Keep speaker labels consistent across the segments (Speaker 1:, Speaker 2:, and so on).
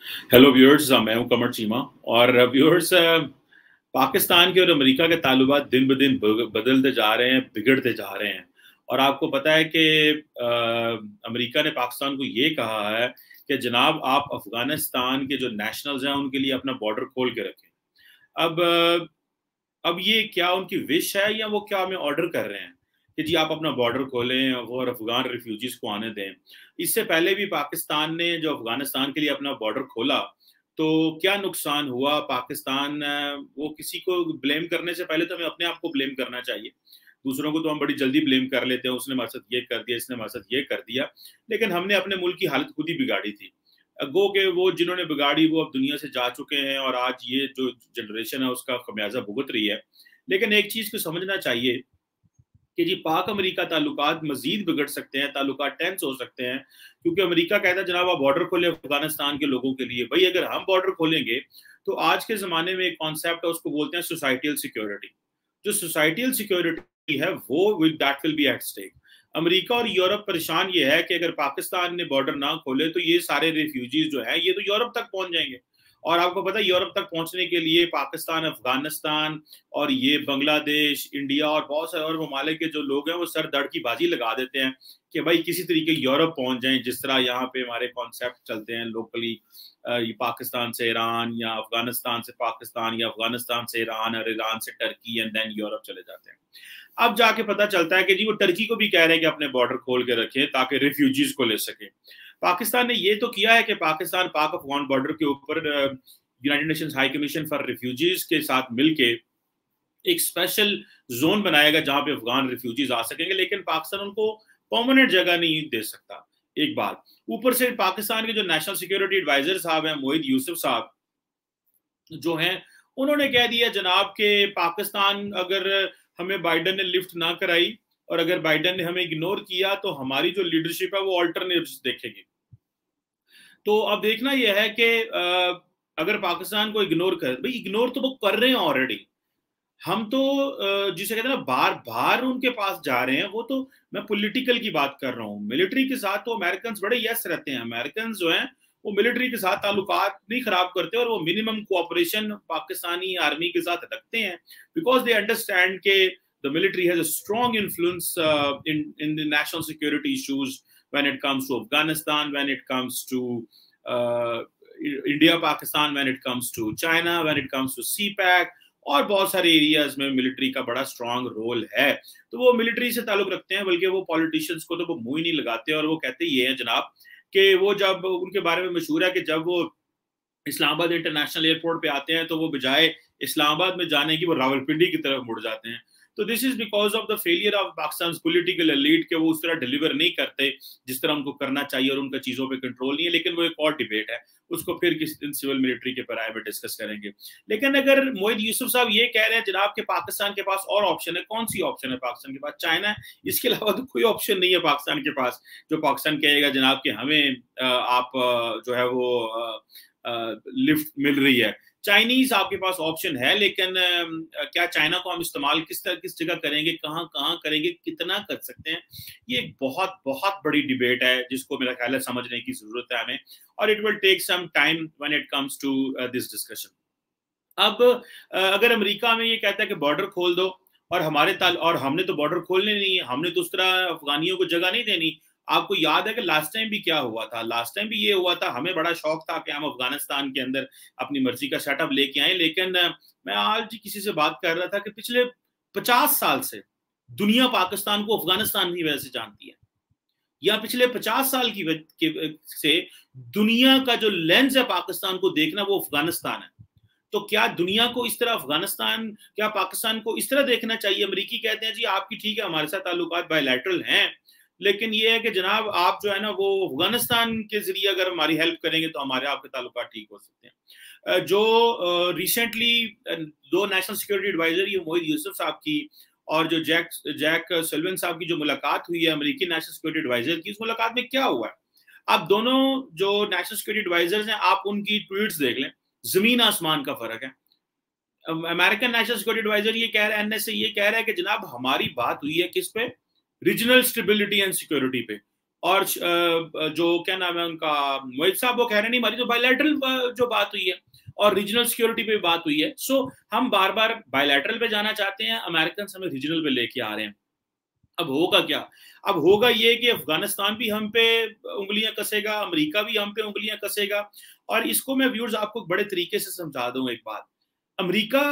Speaker 1: Hello viewers, मैं हूं कमर चीमा। और व्यूअर्स, पाकिस्तान के और अमेरिका के ताल्लुकात दिन ब दिन बदलते जा रहे हैं, बिगड़ते जा रहे हैं। और आपको पता है कि अमेरिका ने पाकिस्तान को ये कहा है कि जनाब आप अफगानिस्तान के जो नेशनल्स हैं उनके लिए अपना बॉर्डर खोल के रखें। अब अब ये क्या उनकी विश है या वो क्या हमें ऑर्डर कर रहे हैं कि जी आप अपना बॉर्डर खोलें और अफगान रिफ्यूजीज को आने दें। इससे पहले भी पाकिस्तान ने जो अफगानिस्तान के लिए अपना बॉर्डर खोला तो क्या नुकसान हुआ। पाकिस्तान वो किसी को ब्लेम करने से पहले तो हमें अपने आप को ब्लेम करना चाहिए। दूसरों को तो हम बड़ी जल्दी ब्लेम कर लेते हैं, उसने हमारे साथ ये कर दिया, इसने हमारे साथ ये कर दिया। लेकिन हमने अपने मुल्क की हालत खुद ही बिगाड़ी थी। गो के वो जिन्होंने बिगाड़ी वो अब दुनिया से जा चुके हैं और आज ये जो जनरेशन है उसका खमियाजा भुगत रही है। लेकिन एक चीज को समझना चाहिए कि जी पाक अमेरिका ताल्लुकात मजीद बिगड़ सकते हैं, ताल्लुकात टेंस हो सकते हैं, क्योंकि अमेरिका कहता है जनाब आप बॉर्डर खोले अफगानिस्तान के लोगों के लिए। भाई अगर हम बॉर्डर खोलेंगे तो आज के जमाने में एक कॉन्सेप्ट है, उसको बोलते हैं सोसाइटियल सिक्योरिटी। जो सोसाइटियल सिक्योरिटी है वो will be at stake. America और यूरोप परेशान ये है कि अगर पाकिस्तान ने बॉर्डर ना खोले तो ये सारे रिफ्यूजीज जो है ये तो यूरोप तक पहुंच जाएंगे। और आपको पता है यूरोप तक पहुंचने के लिए पाकिस्तान, अफगानिस्तान और ये बांग्लादेश, इंडिया और बहुत सारे और ममालिक के जो लोग हैं वो सर दर्द की बाजी लगा देते हैं कि भाई किसी तरीके यूरोप पहुंच जाएं। जिस तरह यहाँ पे हमारे कॉन्सेप्ट चलते हैं लोकली, पाकिस्तान से ईरान या अफगानिस्तान से पाकिस्तान या अफगानिस्तान से ईरान और ईरान से टर्की एंड देन यूरोप चले जाते हैं। अब जाके पता चलता है कि जी वो टर्की को भी कह रहे हैं कि अपने बॉर्डर खोल के रखें ताकि रिफ्यूजीज को ले सके। पाकिस्तान ने ये तो किया है कि पाकिस्तान पाक अफगान बॉर्डर के ऊपर United Nations high commission for refugees के साथ मिलके एक स्पेशल जोन बनाएगा जहां पे अफगान रिफ्यूजीज आ सकेंगे। लेकिन पाकिस्तान उनको परमानेंट जगह नहीं दे सकता, एक बात। ऊपर से पाकिस्तान के जो नेशनल सिक्योरिटी एडवाइजर साहब हैं मोहित यूसुफ साहब जो हैं, उन्होंने कह दिया जनाब के पाकिस्तान अगर हमें बाइडन ने लिफ्ट ना कराई और अगर बाइडन ने हमें इग्नोर किया तो हमारी जो लीडरशिप है वो ऑल्टरनेटिव्स देखेगी। तो अब देखना यह है कि अगर पाकिस्तान को इग्नोर कर, भाई इग्नोर तो वो कर रहे हैं ऑलरेडी। हम तो जिसे कहते हैं ना बार बार उनके पास जा रहे हैं। वो तो मैं पॉलिटिकल की बात कर रहा हूँ। मिलिट्री के साथ तो अमेरिकन बड़े यस रहते हैं। अमेरिकन जो हैं वो मिलिट्री के साथ ताल्लुकात नहीं खराब करते और वो मिनिमम कोऑपरेशन पाकिस्तानी आर्मी के साथ रखते हैं बिकॉज दे अंडरस्टैंड के the military has a strong influence in the national security issues when it comes to Afghanistan, when it comes to uh, India, Pakistan, when it comes to China, when it comes to CPAC और बहुत सारे areas में military का बड़ा strong role है। तो वो military से ताल्लुक रखते हैं, बल्कि वो पॉलिटिशियंस को तो वो मुंह ही नहीं लगाते। और वो कहते ये हैं जनाब कि वो जब उनके बारे में मशहूर है कि जब वो इस्लामाबाद इंटरनेशनल एयरपोर्ट पे आते हैं तो वो बजाय इस्लामाबाद में जाने की वो रावलपिंडी की तरफ मुड़ जाते हैं। तो this is because of the failure of Pakistan political elite के वो उस तरह डिलीवर नहीं करते जिस तरह उनको करना चाहिए और उनका चीजों पे कंट्रोल नहीं है। लेकिन वो एक और डिबेट है, उसको फिर किसी दिन सिविल मिलिट्री के पराये में डिस्कस करेंगे। लेकिन अगर मोहित यूसुफ साहब ये कह रहे हैं जनाब के पाकिस्तान के पास और ऑप्शन है, कौन सी ऑप्शन है पाकिस्तान के पास? चाइना है, इसके अलावा तो कोई ऑप्शन नहीं है पाकिस्तान के पास। जो पाकिस्तान कहेगा जनाब के हमें आप जो है वो लिफ्ट मिल रही है। चाइनीज आपके पास ऑप्शन है, लेकिन क्या चाइना को हम इस्तेमाल किस जगह करेंगे, कहाँ कहाँ करेंगे, कितना कर सकते हैं, ये एक बहुत बहुत बड़ी डिबेट है जिसको मेरा ख्याल है समझने की जरूरत है हमें। और it will take some time when it comes to this discussion. अब अगर अमेरिका में ये कहता है कि बॉर्डर खोल दो और और हमने तो बॉर्डर खोलने नहीं है, हमने तो उस तरह अफगानियों को जगह नहीं देनी। आपको याद है कि लास्ट टाइम भी क्या हुआ था? लास्ट टाइम भी ये हुआ था। हमें बड़ा शौक था कि हम अफगानिस्तान के अंदर अपनी मर्जी का सेटअप लेके आए। लेकिन मैं आज किसी से बात कर रहा था कि पिछले 50 साल से दुनिया पाकिस्तान को अफगानिस्तान की वजह से जानती है, या पिछले 50 साल से दुनिया का जो लेंस है पाकिस्तान को देखना वो अफगानिस्तान है। तो क्या दुनिया को इस तरह अफगानिस्तान, क्या पाकिस्तान को इस तरह देखना चाहिए? अमेरिकी कहते हैं जी आपकी ठीक है हमारे साथ ताल्लुकात बायलैटरल हैं, लेकिन ये है कि जनाब आप जो है ना वो अफगानिस्तान के जरिए अगर हमारी हेल्प करेंगे तो हमारे आपके ताल्लुकात ठीक हो सकते हैं। जो रिसेंटली दो नेशनल सिक्योरिटी एडवाइजर ये मोहित यूसुफ साहब की और जो जैक सल्वन साहब की जो मुलाकात हुई है अमेरिकी नेशनल सिक्योरिटी एडवाइजर की, उस मुलाकात में क्या हुआ है? आप दोनों जो नेशनल सिक्योरिटी एडवाइजर्स हैं आप उनकी ट्वीट्स देख लें, जमीन आसमान का फर्क है। अमेरिकन नेशनल सिक्योरिटी एडवाइजर ये कह रहा है, एनएसए ये कह रहा है कि जनाब हमारी बात हुई है किस पे? रीजनल स्टेबिलिटी एंड सिक्योरिटी पे। और जो क्या नाम है उनका, मोहित साहब, वो कह रहे नहीं हमारी तो बायलैटरल जो बात हुई है और रीजनल सिक्योरिटी पे बात हुई है। सो हम बार बार बायलैटरल पे जाना चाहते हैं, अमेरिकन हमें रीजनल पे लेके आ रहे हैं। अब होगा क्या? अब होगा ये कि अफगानिस्तान भी हम पे उंगलियां कसेगा, अमेरिका भी हम पे उंगलियां कसेगा। और इसको मैं व्यूअर्स आपको बड़े तरीके से समझा दूं एक बात। अमेरिका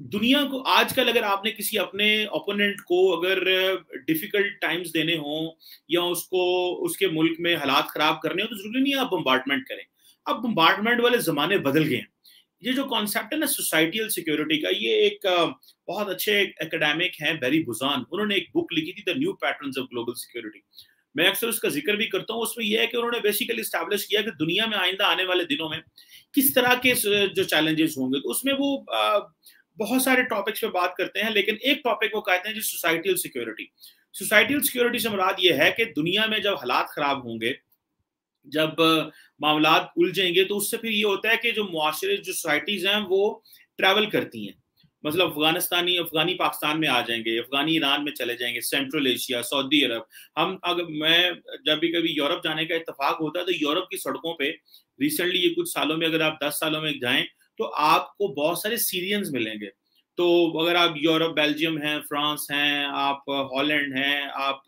Speaker 1: दुनिया को आजकल, अगर आपने किसी अपने ओपोनेंट को अगर डिफिकल्ट टाइम्स देने हो या उसको उसके मुल्क में हालात खराब करने हो, तो जरूरी नहीं है आप बम्बार्टमेंट करें। अब बम्बार्टमेंट वाले जमाने बदल गए हैं। ये जो कॉन्सेप्ट है ना सोसाइटियल सिक्योरिटी का, ये एक बहुत अच्छे एकेडमिक हैं बैरी बुजान, उन्होंने एक बुक लिखी थी the new patterns of global security. मैं अक्सर उसका जिक्र भी करता हूँ। उसमें यह है कि उन्होंने बेसिकली स्टैब्लिश किया कि दुनिया में आइंदा आने वाले दिनों में किस तरह के जो चैलेंजेस होंगे। तो उसमें वो बहुत सारे टॉपिक्स पे बात करते हैं, लेकिन एक टॉपिक वो कहते हैं जो सोसाइटियल सिक्योरिटी। सोसाइटियल सिक्योरिटी से मुराद ये है कि दुनिया में जब हालात खराब होंगे, जब मामलात उलझेंगे, तो उससे फिर ये होता है कि जो मुआशरे, जो सोसाइटीज हैं वो ट्रैवल करती हैं। मतलब अफगानी पाकिस्तान में आ जाएंगे, अफगानी ईरान में चले जाएंगे, सेंट्रल एशिया, सऊदी अरब। हम अगर मैं जब भी कभी यूरोप जाने का इत्तेफाक होता है, तो यूरोप की सड़कों पे रिसेंटली ये कुछ सालों में, अगर आप 10 सालों में जाएं, तो आपको बहुत सारे सीरियंस मिलेंगे। तो अगर आप यूरोप, बेल्जियम हैं, फ्रांस हैं, आप हॉलैंड हैं, आप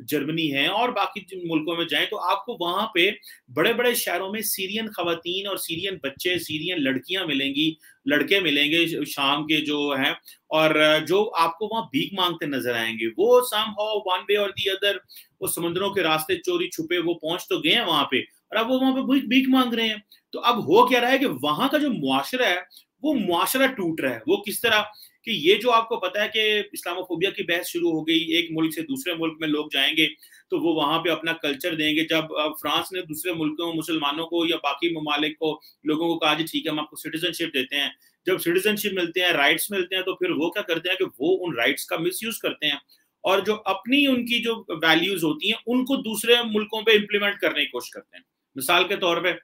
Speaker 1: जर्मनी हैं और बाकी जिन मुल्कों में जाएं, तो आपको वहां पे बड़े बड़े शहरों में सीरियन खवातीन और सीरियन बच्चे, सीरियन लड़कियां मिलेंगी, लड़के मिलेंगे शाम के जो हैं, और जो आपको वहां भीख मांगते नजर आएंगे। वो सम हाउ वन वे और दी अदर, वो समुद्रों के रास्ते चोरी छुपे वो पहुंच तो गए हैं वहां पे, और अब वो वहां पे भीख मांग रहे हैं। तो अब हो क्या रहा है कि वहां का जो मुआशरा है, वो मुआशरा टूट रहा है। वो किस तरह कि ये जो आपको पता है कि इस्लामोफोबिया की बहस शुरू हो गई, एक मुल्क से दूसरे मुल्क में लोग जाएंगे तो वो वहां पे अपना कल्चर देंगे। जब फ्रांस ने दूसरे मुल्कों, मुसलमानों को या बाकी ममालिक को, लोगों को कहा जी ठीक है हम आपको सिटीजनशिप देते हैं, जब सिटीजनशिप मिलते हैं, राइट्स मिलते हैं, तो फिर वो क्या करते हैं कि वो उन राइट्स का मिसयूज करते हैं और जो अपनी उनकी जो वैल्यूज होती हैं उनको दूसरे मुल्कों पे इंप्लीमेंट करने की कोशिश करते हैं। मिसाल के तौर पे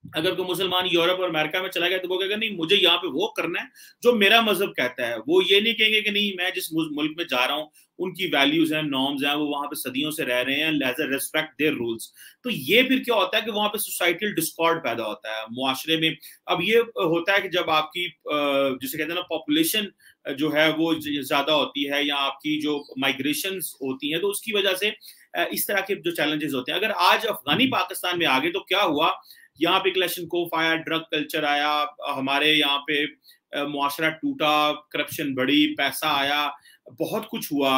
Speaker 1: अगर कोई मुसलमान यूरोप और अमेरिका में चला गया, तो वो कहेगा नहीं मुझे यहाँ पे वो करना है जो मेरा मजहब कहता है। वो ये नहीं कहेंगे कि नहीं मैं जिस मुल्क में जा रहा हूँ उनकी वैल्यूज हैं, नॉर्म्स हैं, वो वहां पे सदियों से रह रहे हैं, as a respect their rules. तो ये फिर क्या होता है कि वहां पे सोसाइटल डिस्कॉर्ड पैदा होता है मुआशरे में। अब ये होता है कि जब आपकी जिसे कहते हैं ना पॉपुलेशन जो है वो ज्यादा होती है, या आपकी जो माइग्रेशन होती है, तो उसकी वजह से इस तरह के जो चैलेंजेस होते हैं। अगर आज अफगानी पाकिस्तान में आ गए, तो क्या हुआ, यहाँ पे क्लेशनकोफ आया, ड्रग कल्चर आया, हमारे यहाँ पे मुआशरा टूटा, करप्शन बढ़ी, पैसा आया, बहुत कुछ हुआ।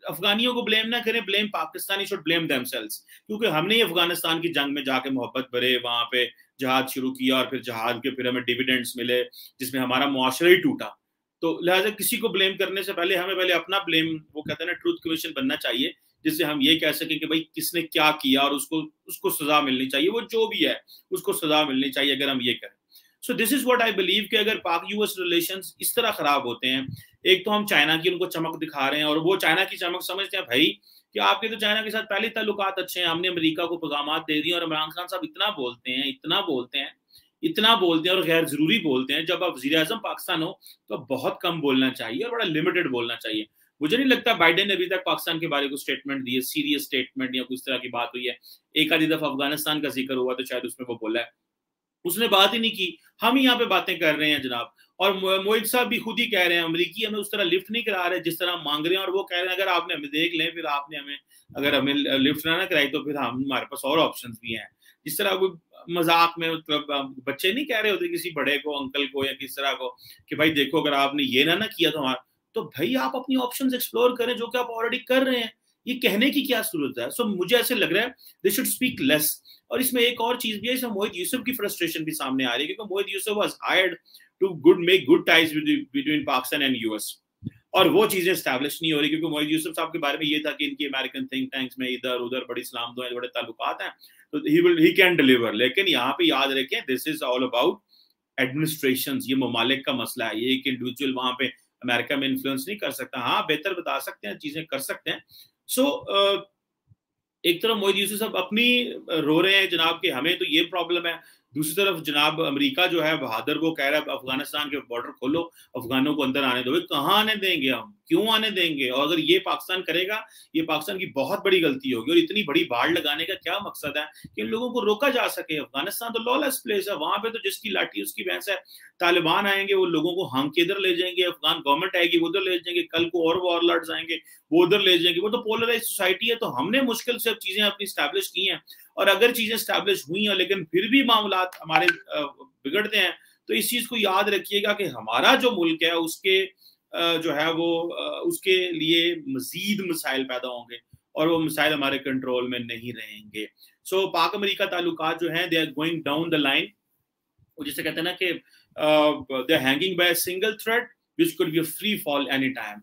Speaker 1: अफगानियों को ब्लेम ना करें, blame Pakistani should blame themselves, क्योंकि हमने ही अफगानिस्तान की जंग में जाके मोहब्बत भरे वहां पे जहाज शुरू किया, और फिर जहाज के फिर हमें डिविडेंड्स मिले जिसमें हमारा मुआशरा ही टूटा। तो लिहाजा किसी को ब्लेम करने से पहले हमें पहले अपना ब्लेम, वो कहते हैं ना ट्रूथ कमीशन बनना चाहिए, जिससे हम ये कह सकें कि भाई किसने क्या किया और उसको उसको सजा मिलनी चाहिए, वो जो भी है उसको सजा मिलनी चाहिए, अगर हम ये करें। So this is what I believe कि अगर पाक यूएस रिलेशंस इस तरह खराब होते हैं, एक तो हम चाइना की उनको चमक दिखा रहे हैं और वो चाइना की चमक समझते हैं भाई कि आपके तो चाइना के साथ पहले ताल्लुकात अच्छे हैं, हमने अमेरिका को पैगामात दे दिए, और इमरान खान साहब इतना बोलते हैं, इतना बोलते हैं, इतना बोलते हैं और गैर जरूरी बोलते हैं। जब आप वजीर आजम पाकिस्तान हो तो बहुत कम बोलना चाहिए और बड़ा लिमिटेड बोलना चाहिए। मुझे नहीं लगता बाइडेन ने अभी तक पाकिस्तान के बारे में स्टेटमेंट दी है, सीरियस स्टेटमेंट या कुछ तरह की बात हुई है। एक आधी दफा अफगानिस्तान का जिक्र हुआ तो शायद उसमें वो बोला है, उसने बात ही नहीं की। हम ही यहाँ पे बातें कर रहे हैं जनाब। और मोहित साहब भी खुद ही कह रहे हैं अमरीकी हमें उस तरह लिफ्ट नहीं करा रहे जिस तरह मांग रहे हैं, और वो कह रहे हैं अगर आपने हमें देख लें, फिर आपने हमें अगर हमें लिफ्ट ना कराई तो फिर हम हमारे पास और ऑप्शंस भी हैं। जिस तरह वो मजाक में, मतलब बच्चे नहीं कह रहे होते किसी बड़े को, अंकल को या किस तरह को, कि भाई देखो अगर आपने ये ना किया तो हमारा, तो भाई आप अपनी ऑप्शंस एक्सप्लोर करें जो कि आप ऑलरेडी कर रहे हैं। ये कहने की क्या जरूरत है? सो मुझे ऐसे लग रहा है दे शुड स्पीक लेस। और इसमें एक और चीज भी है, इसमें मोहित यूसुफ की फ्रस्ट्रेशन भी सामने आ रही है, क्योंकि Mohit Yusuf was hired to make good ties between Pakistan and US, और वो चीजें स्टैब्लिश नहीं हो रही, क्योंकि मोहित यूसुफ साहब के बारे में ये था कि इनकी अमेरिकन थिंक टैंक्स में इधर उधर बड़ी सलाम दुआएं, बड़े ताल्लुकात हैं, तो ही कैन डिलीवर। लेकिन यहाँ पे याद रखें this is all about administration. ये ममालिक का मसला है, ये एक इंडिविजुअल वहां पे अमेरिका में इन्फ्लुएंस नहीं कर सकता। हाँ बेहतर बता सकते हैं, चीजें कर सकते हैं। सो एक तरफ मोहित यूसुफ साहब अपनी रो रहे हैं जनाब कि हमें तो ये प्रॉब्लम है, दूसरी तरफ जनाब अमेरिका जो है बहादुर वो कह रहा है अफगानिस्तान के बॉर्डर खोलो, अफगानों को अंदर आने दो। कहाँ आने देंगे हम, क्यों आने देंगे? और अगर ये पाकिस्तान करेगा, ये पाकिस्तान की बहुत बड़ी गलती होगी। और इतनी बड़ी बाढ़ लगाने का क्या मकसद है कि इन लोगों को रोका जा सके? अफगानिस्तान तो लॉलेस प्लेस है, वहां पे तो जिसकी लाठी उसकी भैंस है। तालिबान आएंगे, वो लोगों को हम के इधर ले जाएंगे, अफगान गवर्नमेंट आएगी वो उधर ले जाएंगे, कल को और वॉरलॉर्ड्स आएंगे वो उधर ले जाएंगे। वो तो पोलराइज सोसाइटी है। तो हमने मुश्किल से चीजें अपनी स्टैब्लिश की हैं, और अगर चीजें स्टैब्लिश हुई हैं लेकिन फिर भी मामला हमारे बिगड़ते हैं, तो इस चीज को याद रखिएगा कि हमारा जो मुल्क है उसके जो है वो उसके लिए मजीद मसाइल पैदा होंगे, और वो मसाइल हमारे कंट्रोल में नहीं रहेंगे। सो पाक अमेरिका ताल्लुकात जो हैं, they are going down the line. जिसे कहते हैं ना कि they are hanging by a single thread which could be a free fall any time.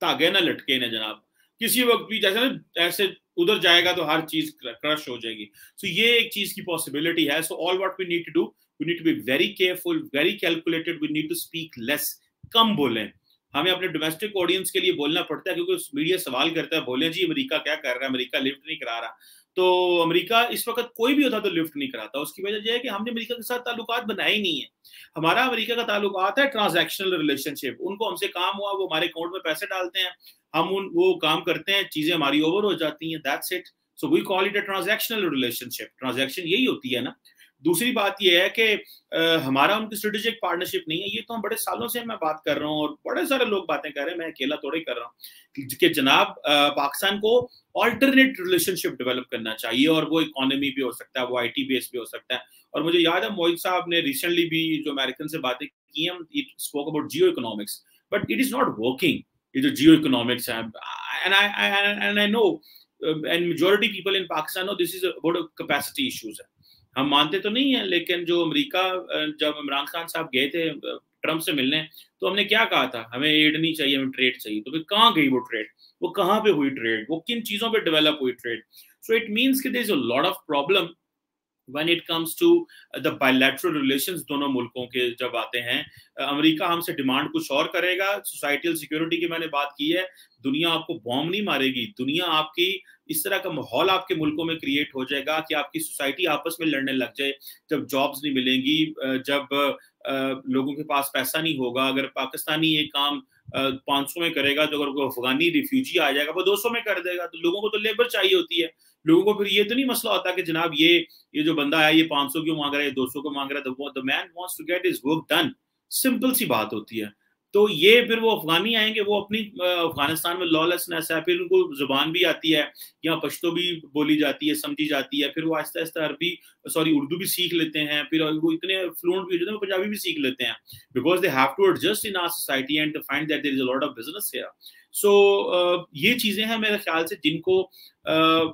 Speaker 1: धागे ना लटके ने जनाब, किसी वक्त भी जैसे ना ऐसे उधर जाएगा तो हर चीज क्रश हो जाएगी। सो ये एक चीज की पॉसिबिलिटी है। So all what we need to do, we need to be very careful, very calculated, we need to speak less, कम बोलें। हमें अपने डोमेस्टिक ऑडियंस के लिए बोलना पड़ता है, क्योंकि मीडिया सवाल करता है, बोले जी अमेरिका क्या कर रहा है, अमेरिका लिफ्ट नहीं करा रहा। तो अमेरिका इस वक्त कोई भी होता तो लिफ्ट नहीं कराता। उसकी वजह यह है कि हमने अमेरिका के साथ ताल्लुकात बनाए ही नहीं है। हमारा अमेरिका का ताल्लुकात है ट्रांजैक्शनल रिलेशनशिप। उनको हमसे काम हुआ, वो हमारे अकाउंट में पैसे डालते हैं, हम वो काम करते हैं, चीजें हमारी ओवर हो जाती हैं, that's it. So we call it a transactional relationship. Transaction यही होती है ना। दूसरी बात यह है कि हमारा उनकी स्ट्रेटेजिक पार्टनरशिप नहीं है। ये तो हम बड़े सालों से मैं बात कर रहा हूँ, और बड़े सारे लोग बातें कर रहे हैं, मैं अकेला थोड़े कर रहा हूँ कि जनाब पाकिस्तान को ऑल्टरनेट रिलेशनशिप डेवलप करना चाहिए, और वो इकोनॉमी पे हो सकता है, वो आईटी बेस पे हो सकता है। और मुझे याद है मोहित साहब ने रिसेंटली भी जो अमेरिकन से बातें की हैं, it spoke about geo economics, but it is not working. ये जो जियो इकोनॉमिक्स है, and I know and majority people in Pakistan know this is about capacity issues है। हम मानते तो नहीं है, लेकिन जो अमेरिका जब इमरान खान साहब गए थे ट्रंप से मिलने, तो हमने क्या कहा था, हमें एड नहीं चाहिए, हमें ट्रेड चाहिए। तो फिर कहाँ गई वो ट्रेड? वो कहाँ पे हुई ट्रेड? वो किन चीजों पे डेवलप हुई ट्रेड? सो इट मीन्स कि there is a lot of problem when it comes to the bilateral relations दोनों मुल्कों के जब आते हैं। अमेरिका हमसे डिमांड कुछ और करेगा। सोसाइटल सिक्योरिटी की मैंने बात की है। दुनिया आपको बॉम्ब नहीं मारेगी, दुनिया आपकी इस तरह का माहौल आपके मुल्कों में क्रिएट हो जाएगा कि आपकी सोसाइटी आपस में लड़ने लग जाए, जब जॉब्स नहीं मिलेंगी, जब लोगों के पास पैसा नहीं होगा। अगर पाकिस्तानी ये काम 500 में करेगा, तो अगर कोई अफगानी रिफ्यूजी आ जाएगा वो 200 में कर देगा। तो लोगों को तो लेबर चाहिए होती है। लोगों को फिर ये तो नहीं मसला होता कि जनाब ये जो बंदा है ये 500 क्यों मांग रहा है, 200 को मांग रहा है, the man wants to get his work done. Simple सी बात होती है। तो ये फिर वो अफगानी आएंगे, वो अपनी अफगानिस्तान में लॉलेसनेस है, फिर उनको जुबान भी आती है, यहाँ पश्तो भी बोली जाती है, समझी जाती है, फिर वो आहिस्ता आहिस्ता उर्दू भी सीख लेते हैं, फिर वो इतने फ्लुएंट भी हो जाते हैं, पंजाबी भी सीख लेते हैं, because they have to adjust in our society and find that there is a lot of business here. So ये चीजें हैं मेरे ख्याल से जिनको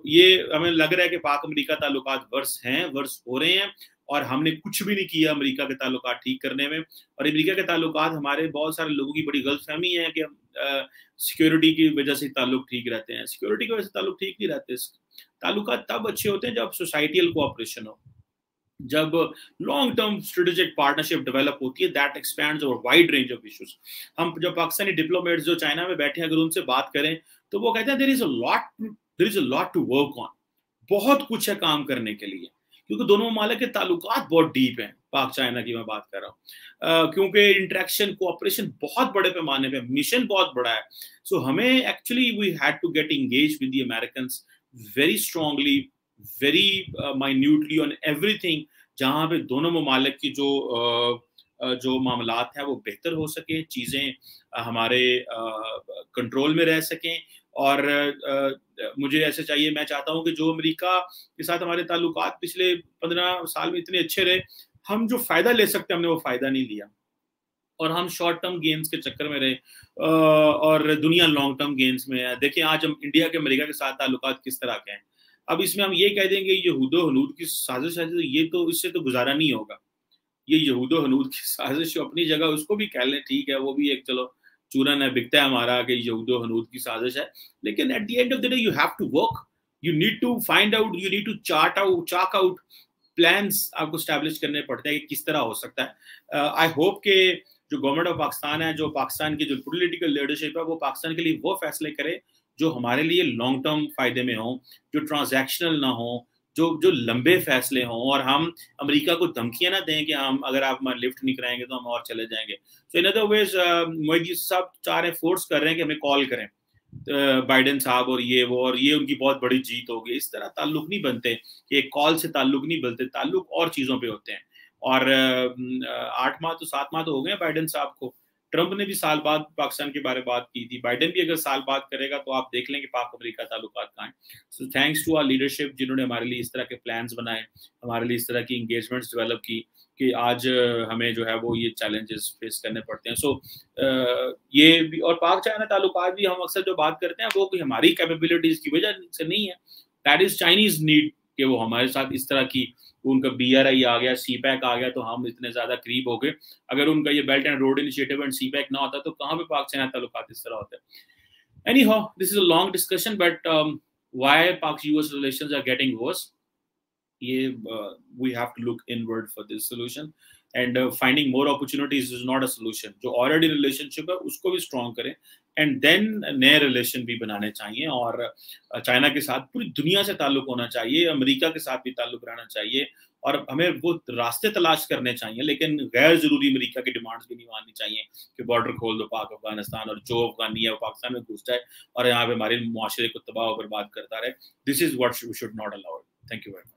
Speaker 1: ये हमें लग रहा है कि पाक अमेरिका ताल्लुकात वर्स हैं, वर्स हो रहे हैं, और हमने कुछ भी नहीं किया अमेरिका के ताल्लुकात ठीक करने में। और अमेरिका के ताल्लुकात हमारे बहुत सारे लोगों की बड़ी गलतफहमी है कि सिक्योरिटी की वजह से ताल्लुक ठीक रहते हैं। सिक्योरिटी की वजह से ताल्लुक ठीक नहीं रहते। ताल्लुकात तब अच्छे होते हैं जब सोसाइटियल कोऑपरेशन हो, जब long term strategic partnership develop होती है, that expands over wide range of issues. हम जब पाकिस्तानी डिप्लोमेट्स जो चाइना में बैठे हैं अगर उनसे बात करें, तो वो कहते हैं there is a lot to work on. बहुत कुछ है काम करने के लिए, क्योंकि दोनों ममालिक के ताल्लुकात बहुत डीप हैं। पाक चाइना की मैं बात कर रहा हूँ, क्योंकि इंटरेक्शन कोऑपरेशन बहुत बड़े पैमाने पे, मिशन बहुत बड़ा है। सो हमें actually we had to get engage with the Americans very strongly, very minutely on everything, जहां पे दोनों ममालिक की जो मामलात हैं वो बेहतर हो सके, चीज़ें हमारे कंट्रोल में रह सकें। और मुझे ऐसे चाहिए, मैं चाहता हूं कि जो अमेरिका के साथ हमारे ताल्लुकात पिछले 15 साल में इतने अच्छे रहे, हम जो फायदा ले सकते हमने वो फायदा नहीं लिया, और हम शॉर्ट टर्म गेम्स के चक्कर में रहे, और दुनिया लॉन्ग टर्म गेम्स में है। देखिए आज हम इंडिया के अमेरिका के साथ ताल्लुकात किस तरह के हैं। अब इसमें हम ये कह देंगे यहूदो हनूद की साजिश है, तो ये तो इससे तो गुजारा नहीं होगा। ये यहूदो हनूद की साजिश अपनी जगह, उसको भी कह लें, ठीक है, वो भी एक चलो चूरन है, बिकता है हमारा कि यहूदो हनूद की साजिश है। लेकिन at the end of the day you have to work, you need to find out, you need to chalk out plans आपको स्टैब्लिश करने पड़ते हैं कि किस तरह हो सकता है। आई होप के जो गवर्नमेंट ऑफ पाकिस्तान है, जो पाकिस्तान की जो पॉलिटिकल लीडरशिप है, वो पाकिस्तान के लिए वो फैसले करे जो हमारे लिए लॉन्ग टर्म फायदे में हो, जो ट्रांजैक्शनल ना हो, जो जो लंबे फैसले हों, और हम अमेरिका को धमकियां ना दें कि हम अगर आप हमारा लिफ्ट नहीं कराएंगे तो हम और चले जाएंगे। सो इन अदर वेज मोदी साहब चाह रहे, फोर्स कर रहे हैं कि हमें कॉल करें बाइडेन साहब, और ये उनकी बहुत बड़ी जीत होगी। इस तरह ताल्लुक नहीं बनते, कि एक कॉल से ताल्लुक नहीं बनते, ताल्लुक और चीजों पे होते हैं। और 8 माह तो 7 माह तो हो गए बाइडेन साहब को। ट्रंप ने भी साल बाद पाकिस्तान के बारे में बात की थी, बाइडेन भी अगर साल बाद करेगा तो आप देख लें कि पाक अमेरिका ताल्लुकात कहाँ हैं। So thanks to our leadership, जिन्होंने हमारे लिए इस तरह के प्लान्स बनाए, हमारे लिए इस तरह की इंगेजमेंट्स डेवलप की, कि आज हमें जो है वो ये चैलेंजेस फेस करने पड़ते हैं। सो ये भी, और पाक चाइना ताल्लुकात भी हम अक्सर जो बात करते हैं वो कोई हमारी कैपेबिलिटीज की वजह से नहीं है, दैट इज चाइनीज नीड, कि वो हमारे साथ इस तरह की, उनका BRI आ गया, CPEC आ गया, तो हम इतने ज्यादा करीब हो गए। अगर उनका ये belt and road initiative and CPEC ना होता तो कहाँ पे पाक चाइना ताल्लुकात इस तरह होते। Anyhow, this is a long discussion, but why Pak-US relations are getting worse? We have to look inward for this solution, and finding more opportunities is not a solution. जो already relationship है उसको भी strong करें, and then नए relation भी बनाने चाहिए, और चाइना के साथ पूरी दुनिया से ताल्लुक होना चाहिए, अमेरिका के साथ भी ताल्लुक रहना चाहिए, और हमें वो रास्ते तलाश करने चाहिए, लेकिन गैर जरूरी अमेरिका की डिमांड्स भी नहीं माननी चाहिए कि बॉर्डर खोल दो पाक अफगानिस्तान, और जो अफगानी है वो पाकिस्तान में घुस जाए और यहाँ पे हमारे मुआशरे को तबाह और बर्बाद करता रहे। This is what we should not allow. Thank you very much.